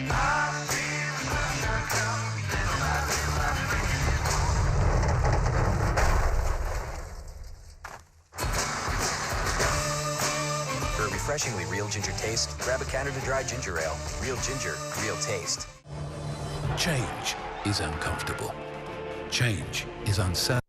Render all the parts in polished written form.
For a refreshingly real ginger taste, grab a Canada Dry Ginger Ale. Real ginger, real taste. Change is uncomfortable. Change is uncertain.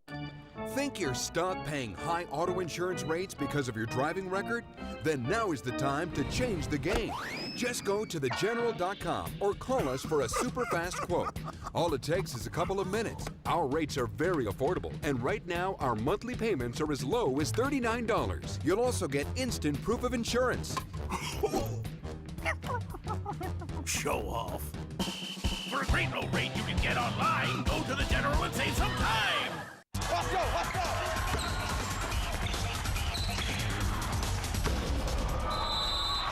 Think you're stuck paying high auto insurance rates because of your driving record? Then now is the time to change the game. Just go to thegeneral.com or call us for a super fast quote. All it takes is a couple of minutes. Our rates are very affordable, and right now our monthly payments are as low as $39. You'll also get instant proof of insurance. Show off. For a great low rate you can get online, go to the General and save some time. Let's go, let's go!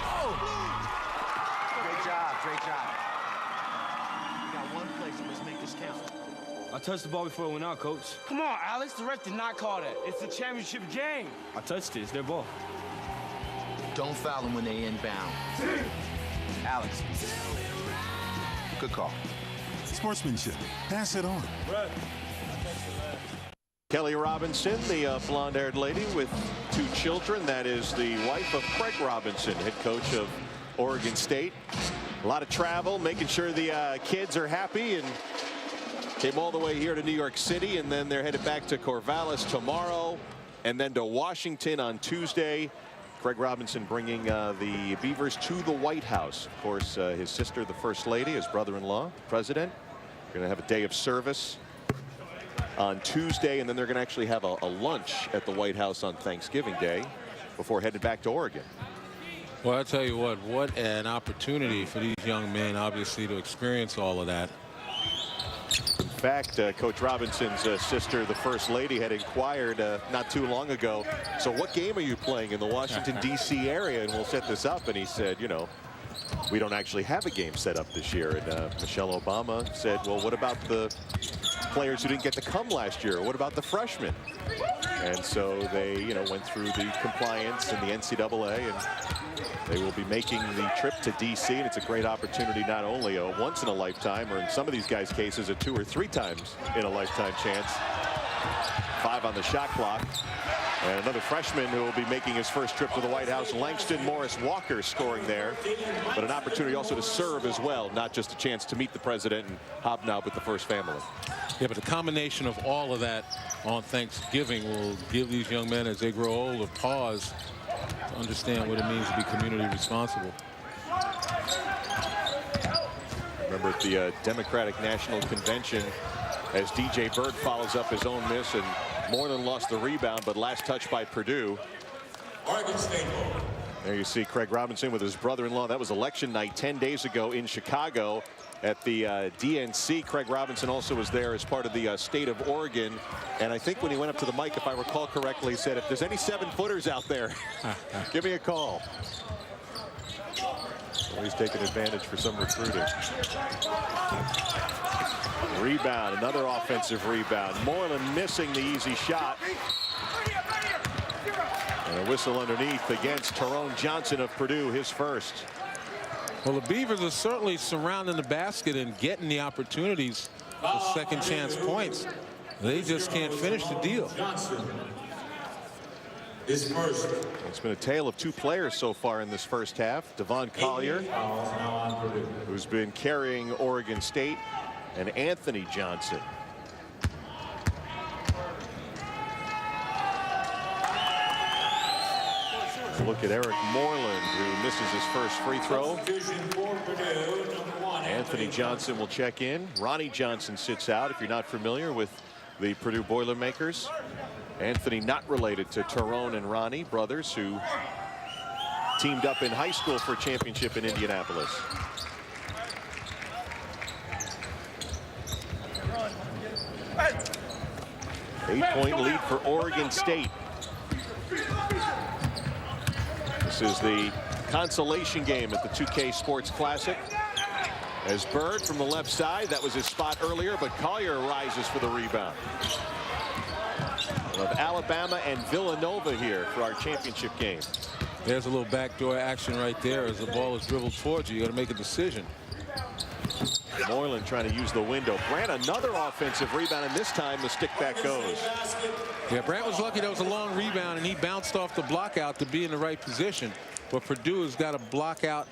Oh! Great job, great job. We got one play, so let's make this count. I touched the ball before it went out, Coach. Come on, Alex, the ref did not call that. It's a championship game. I touched it. It's their ball. Don't foul them when they inbound. Alex. Good call. Sportsmanship. Pass it on. Kelly Robinson, the blonde-haired lady with 2 children. That is the wife of Craig Robinson, head coach of Oregon State. A lot of travel, making sure the kids are happy, and came all the way here to New York City, and then they're headed back to Corvallis tomorrow, and then to Washington on Tuesday. Craig Robinson bringing the Beavers to the White House. Of course, his sister, the First Lady, his brother-in-law, President. Going to have a day of service on Tuesday, and then they're going to actually have a lunch at the White House on Thanksgiving Day before headed back to Oregon. Well, I tell you what an opportunity for these young men, obviously, to experience all of that. In fact, Coach Robinson's sister, the First Lady, had inquired not too long ago, so what game are you playing in the Washington, D.C. area, and we'll set this up? And he said, you know, we don't actually have a game set up this year. And Michelle Obama said, well, what about the players who didn't get to come last year? What about the freshmen? And so they, you know, went through the compliance and the NCAA, and they will be making the trip to D.C. and it's a great opportunity, not only a once-in-a-lifetime, or in some of these guys' cases, a 2 or 3 times in a lifetime chance. 5 on the shot clock. And another freshman who will be making his first trip to the White House, Langston Morris Walker, scoring there. But an opportunity also to serve as well, not just a chance to meet the president and hobnob with the first family. Yeah, but the combination of all of that on Thanksgiving will give these young men, as they grow older, pause to understand what it means to be community responsible. Remember at the Democratic National Convention, as DJ Bird follows up his own miss, and Moreland lost the rebound, but last touch by Purdue. Oregon State ball. There you see Craig Robinson with his brother-in-law. That was election night 10 days ago in Chicago at the DNC. Craig Robinson also was there as part of the state of Oregon. And I think when he went up to the mic, if I recall correctly, he said, if there's any 7-footers out there, give me a call. Well, he's taking advantage for some recruiting. Rebound, another offensive rebound. Moreland missing the easy shot. And a whistle underneath against Tyrone Johnson of Purdue, his first. Well, the Beavers are certainly surrounding the basket and getting the opportunities for second chance points. They just can't finish the deal. It's been a tale of 2 players so far in this first half. Devon Collier, who's been carrying Oregon State, and Anthony Johnson. Look at Eric Moreland, who misses his first free throw. Anthony Johnson will check in. Ronnie Johnson sits out. If you're not familiar with the Purdue Boilermakers, Anthony not related to Tyrone and Ronnie, brothers who teamed up in high school for a championship in Indianapolis. Eight-point lead for Oregon State. This is the consolation game at the 2K Sports Classic. As Bird from the left side, that was his spot earlier, but Collier rises for the rebound. We'll have Alabama and Villanova here for our championship game. There's a little backdoor action right there as the ball is dribbled towards you. You got to make a decision. Moylan trying to use the window. Brandt another offensive rebound, and this time the stick back goes. Yeah, Brandt was lucky that was a long rebound, and he bounced off the block out to be in the right position. But Purdue has got to block out,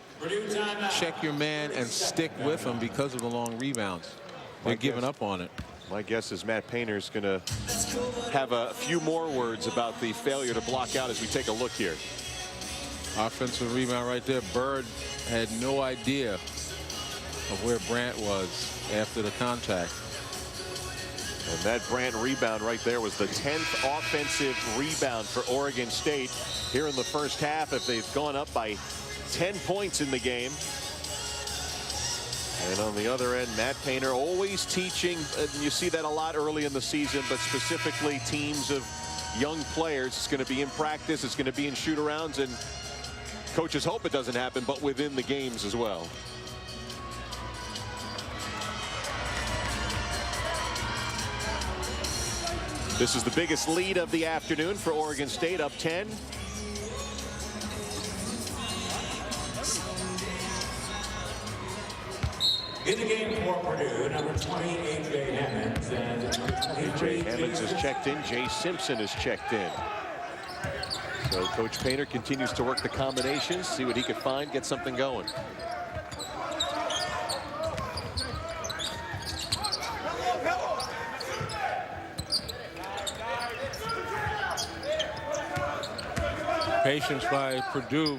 check your man, and stick with him because of the long rebounds. They're giving up on it. My guess is Matt Painter's going to have a few more words about the failure to block out as we take a look here. Offensive rebound right there. Bird had no idea of where Brandt was after the contact. And that Brandt rebound right there was the 10th offensive rebound for Oregon State here in the first half, if they've gone up by 10 points in the game. And on the other end, Matt Painter always teaching. You see that a lot early in the season, but specifically teams of young players. It's going to be in practice. It's going to be in shoot-arounds, and coaches hope it doesn't happen, but within the games as well. This is the biggest lead of the afternoon for Oregon State, up 10. In the game for Purdue, number 20, A.J. Hammonds. And A.J. Hammonds is checked in. Jay Simpson is checked in. So Coach Painter continues to work the combinations, see what he could find, get something going. Patience by Purdue.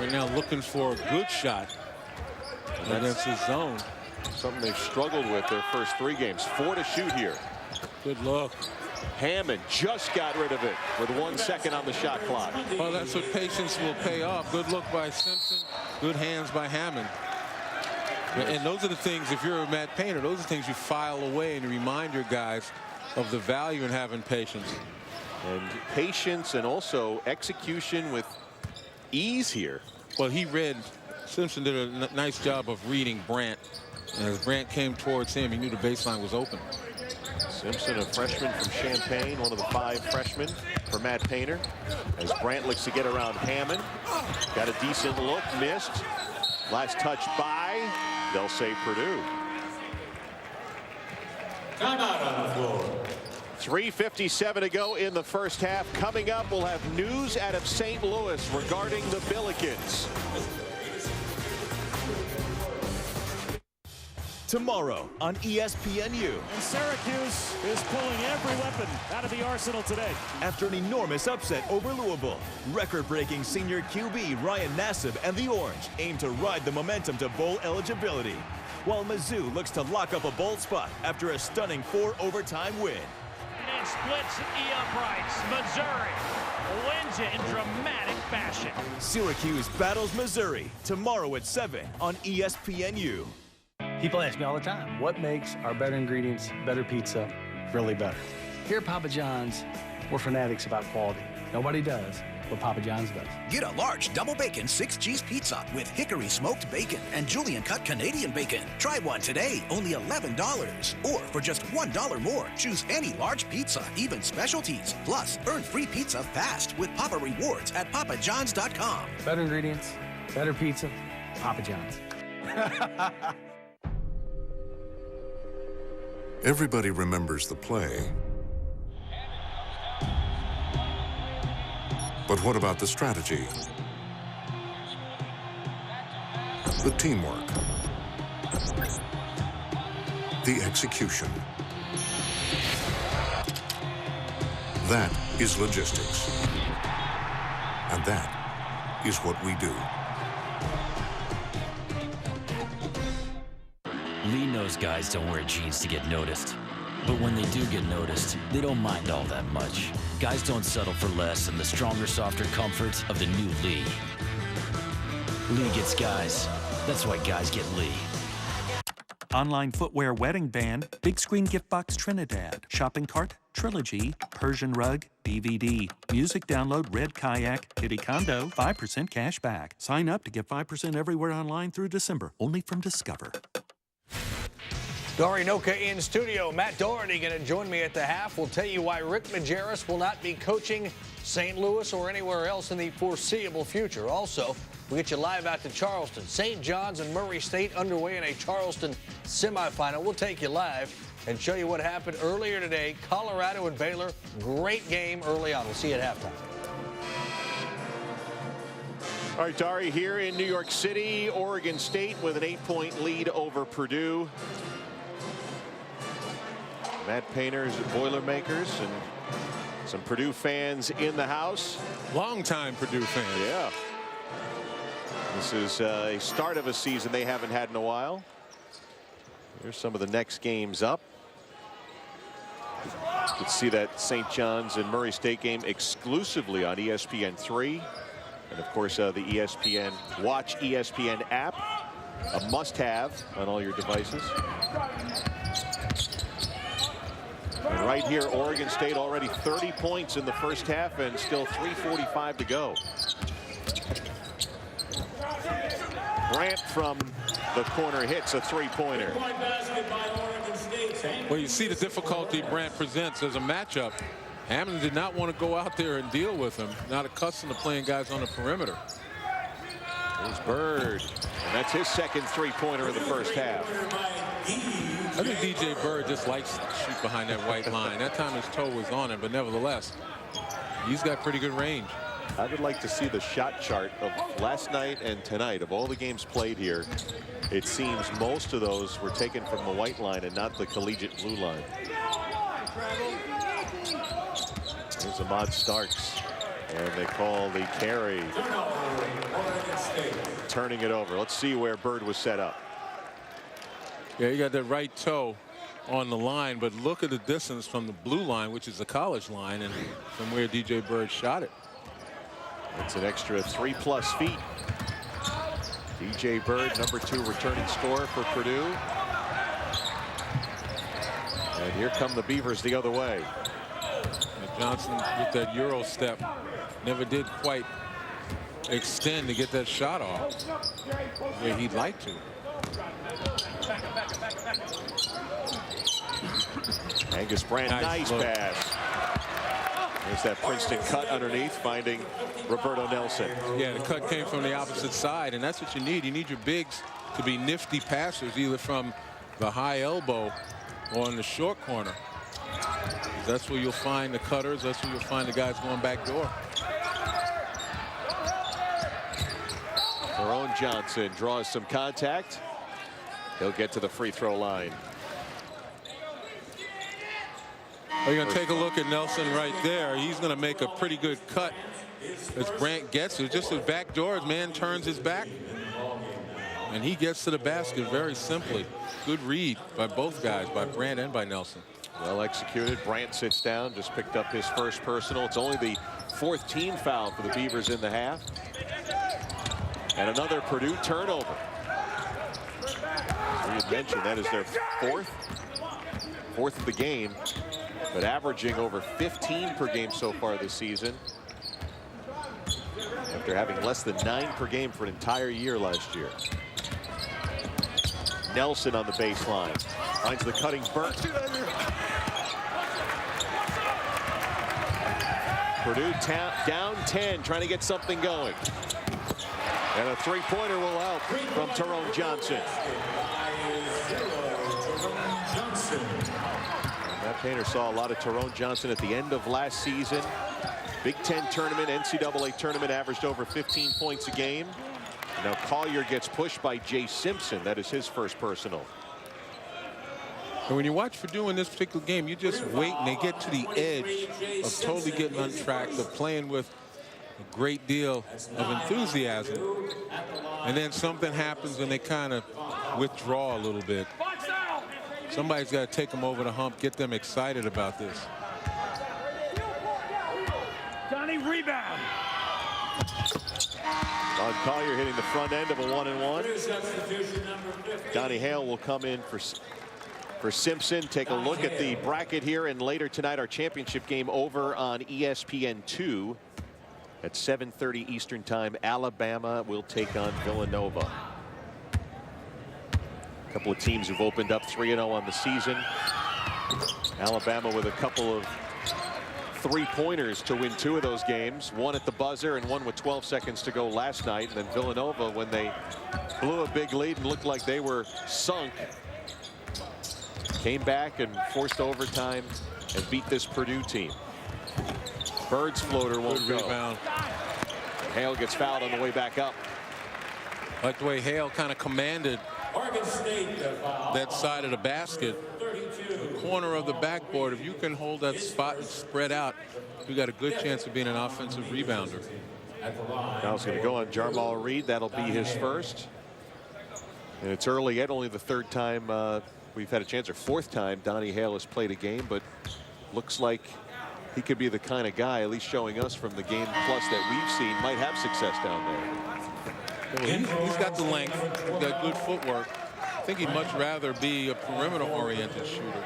Right now looking for a good shot against his zone. Something they've struggled with their first 3 games. 4 to shoot here. Good look. Hammond just got rid of it with 1 second on the shot clock. Well, that's what patience will pay off. Good look by Simpson. Good hands by Hammond. And those are the things, if you're a Matt Painter, those are the things you file away and remind your guys of the value in having patience. And patience and also execution with ease here. Well, Simpson did a nice job of reading Brandt. And as Brandt came towards him, he knew the baseline was open. Simpson, a freshman from Champaign, one of the 5 freshmen for Matt Painter. As Brandt looks to get around Hammond. Got a decent look, missed. Last touch by, they'll say Purdue. timeout on the floor. 3:57 to go in the first half. Coming up, we'll have news out of St. Louis regarding the Billikens. Tomorrow on ESPNU. And Syracuse is pulling every weapon out of the arsenal today. After an enormous upset over Louisville, record-breaking senior QB Ryan Nassib and the Orange aim to ride the momentum to bowl eligibility, while Mizzou looks to lock up a bowl spot after a stunning 4-overtime win. And splits E uprights. Missouri wins it in dramatic fashion. Syracuse battles Missouri tomorrow at 7 on ESPNU. People ask me all the time, what makes our better ingredients, better pizza, really better? Here at Papa John's, we're fanatics about quality. Nobody does what Papa John's does. Get a large double bacon 6-cheese pizza with hickory smoked bacon and julienne cut Canadian bacon. Try one today, only $11. Or for just $1 more, choose any large pizza, even specialties. Plus, earn free pizza fast with Papa Rewards at papajohns.com. Better ingredients, better pizza, Papa John's. Everybody remembers the play. But what about the strategy? The teamwork? The execution? That is logistics. And that is what we do. Lee knows guys don't wear jeans to get noticed. But when they do get noticed, they don't mind all that much. Guys don't settle for less than the stronger, softer comforts of the new Lee. Lee gets guys. That's why guys get Lee. Online footwear wedding band, big screen gift box Trinidad, shopping cart, trilogy, Persian rug, DVD, music download, red kayak, kitty condo, 5% cash back. Sign up to get 5% everywhere online through December, only from Discover. Dory Noka in studio. Matt Doherty going to join me at the half. We'll tell you why Rick Majerus will not be coaching St. Louis or anywhere else in the foreseeable future. Also, we'll get you live out to Charleston. St. John's and Murray State underway in a Charleston semifinal. We'll take you live and show you what happened earlier today. Colorado and Baylor, great game early on. We'll see you at halftime. All right, Dari, here in New York City, Oregon State with an 8-point lead over Purdue. Matt Painter's Boilermakers and some Purdue fans in the house. Longtime Purdue fans. Yeah. This is a start of a season they haven't had in a while. Here's some of the next games up. You can see that St. John's and Murray State game exclusively on ESPN3. And of course, the ESPN Watch ESPN app, a must-have on all your devices. And right here, Oregon State already 30 points in the first half and still 3:45 to go. Grant from the corner hits a three-pointer. Well, you see the difficulty Brant presents as a matchup. Hammond did not want to go out there and deal with him. Not accustomed to playing guys on the perimeter. There's Bird. And that's his second three-pointer in the first half. I think DJ Bird just likes to shoot behind that white line. That time his toe was on it, but nevertheless, he's got pretty good range. I would like to see the shot chart of last night and tonight. Of all the games played here, it seems most of those were taken from the white line and not the collegiate blue line. There's Ahmad Starks, and they call the carry. Turning it over. Let's see where Bird was set up. Yeah, you got that right toe on the line, but look at the distance from the blue line, which is the college line, and from where DJ Bird shot it. It's an extra 3+ feet. DJ Bird, number 2 returning scorer for Purdue. And here come the Beavers the other way. And Johnson with that Euro step never did quite extend to get that shot off where he'd like to. Angus Brandt, nice pass. There's that Princeton cut underneath, finding Roberto Nelson. Yeah, the cut came from the opposite side, and that's what you need. You need your bigs to be nifty passers, either from the high elbow or in the short corner. That's where you'll find the cutters. That's where you'll find the guys going back door. Tyrone Johnson draws some contact. He'll get to the free throw line. You're going to take a look at Nelson right there. He's going to make a pretty good cut as Brandt gets it. Just his back door, his man turns his back, and he gets to the basket very simply. Good read by both guys, by Brandt and by Nelson. Well executed. Brandt sits down, just picked up his first personal. It's only the 4th team foul for the Beavers in the half. And another Purdue turnover. As we had mentioned, that is their fourth of the game, but averaging over 15 per game so far this season, after having less than 9 per game for an entire year last year. Nelson on the baseline, finds the cutting Burke. Purdue down 10, trying to get something going. And a three-pointer will help from Tyrone Johnson. Matt Painter saw a lot of Tyrone Johnson at the end of last season. Big Ten tournament, NCAA tournament, averaged over 15 points a game. Now Collier gets pushed by Jay Simpson. That is his first personal. And when you watch Purdue in this particular game, you just wait and they get to the edge of totally getting untracked, of playing with a great deal of enthusiasm. And then something happens and they kind of withdraw a little bit. Somebody's got to take them over the hump, get them excited about this. Donnie, rebound. Don Collier hitting the front end of a 1-and-1. Donnie Hale will come in for Simpson. Take a look at the bracket here, and later tonight our championship game over on ESPN2 at 7:30 Eastern Time. Alabama will take on Villanova. A couple of teams who've opened up 3-0 on the season. Alabama with a couple of three-pointers to win 2 of those games. One at the buzzer and one with 12 seconds to go last night. And then Villanova, when they blew a big lead and looked like they were sunk, came back and forced overtime and beat this Purdue team. Bird's floater won't go. Rebound. Hale gets fouled on the way back up. Like the way Hale kind of commanded that side of the basket, the corner of the backboard. If you can hold that spot and spread out, you got a good chance of being an offensive rebounder. Now it's going to go on Jarmal Reed. That'll be his first. And it's early yet, only the 3rd time we've had a chance, or 4th time Donnie Hale has played a game, but looks like he could be the kind of guy, at least showing us from the game plus that we've seen, might have success down there. Well, he's got the length, he's got good footwork. I think he'd much rather be a perimeter-oriented shooter.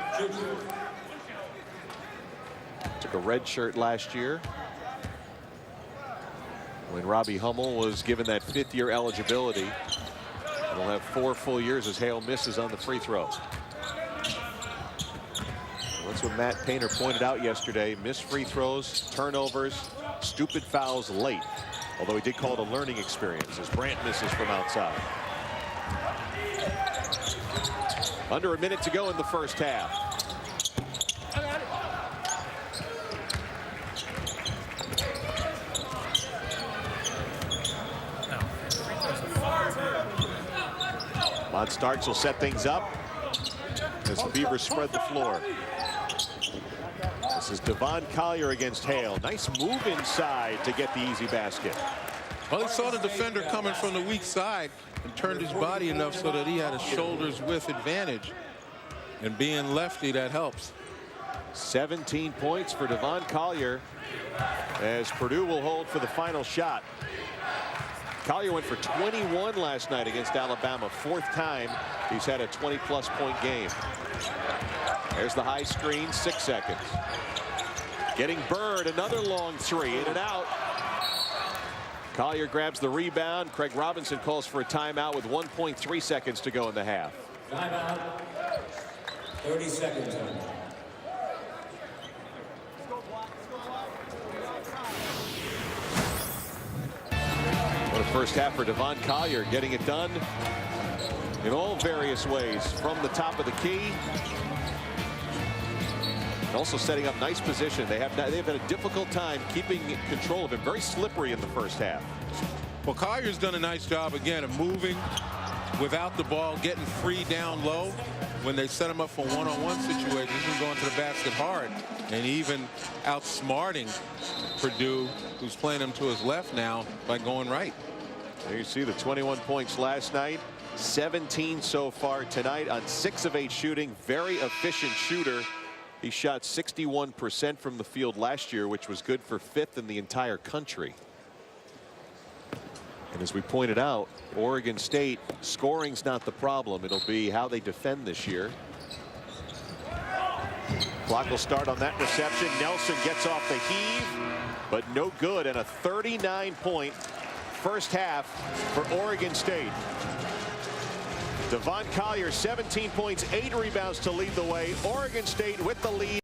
Took a red shirt last year when Robbie Hummel was given that 5th-year eligibility. He'll have 4 full years as Hale misses on the free throw. That's what Matt Painter pointed out yesterday. Missed free throws, turnovers, stupid fouls late. Although he did call it a learning experience as Brandt misses from outside. Under a minute to go in the first half. Von Starks will set things up as the Beavers spread the floor. This is Devon Collier against Hale. Nice move inside to get the easy basket. Well, he saw the defender coming from the weak side and turned his body enough so that he had a shoulders width advantage. And being lefty, that helps. 17 points for Devon Collier as Purdue will hold for the final shot. Collier went for 21 last night against Alabama. 4th time he's had a 20-plus point game. There's the high screen, 6 seconds. Getting Bird, another long 3, in and out. Collier grabs the rebound. Craig Robinson calls for a timeout with 1.3 seconds to go in the half. Timeout. 30 seconds on that. What a first half for Devon Collier, getting it done in all various ways from the top of the key. And also setting up nice position. They've had a difficult time keeping control of him. Very slippery in the first half. Well, Collier's done a nice job again of moving without the ball, getting free down low. When they set him up for one-on-one situations, he's going to the basket hard and even outsmarting Purdue, who's playing him to his left now, by going right. There you see the 21 points last night, 17 so far tonight on 6 of 8 shooting. Very efficient shooter. He shot 61% from the field last year, which was good for 5th in the entire country. And as we pointed out, Oregon State scoring's not the problem. It'll be how they defend this year. Clock will start on that reception. Nelson gets off the heave, but no good. And a 39-point first half for Oregon State. Devon Collier, 17 points, 8 rebounds to lead the way. Oregon State with the lead.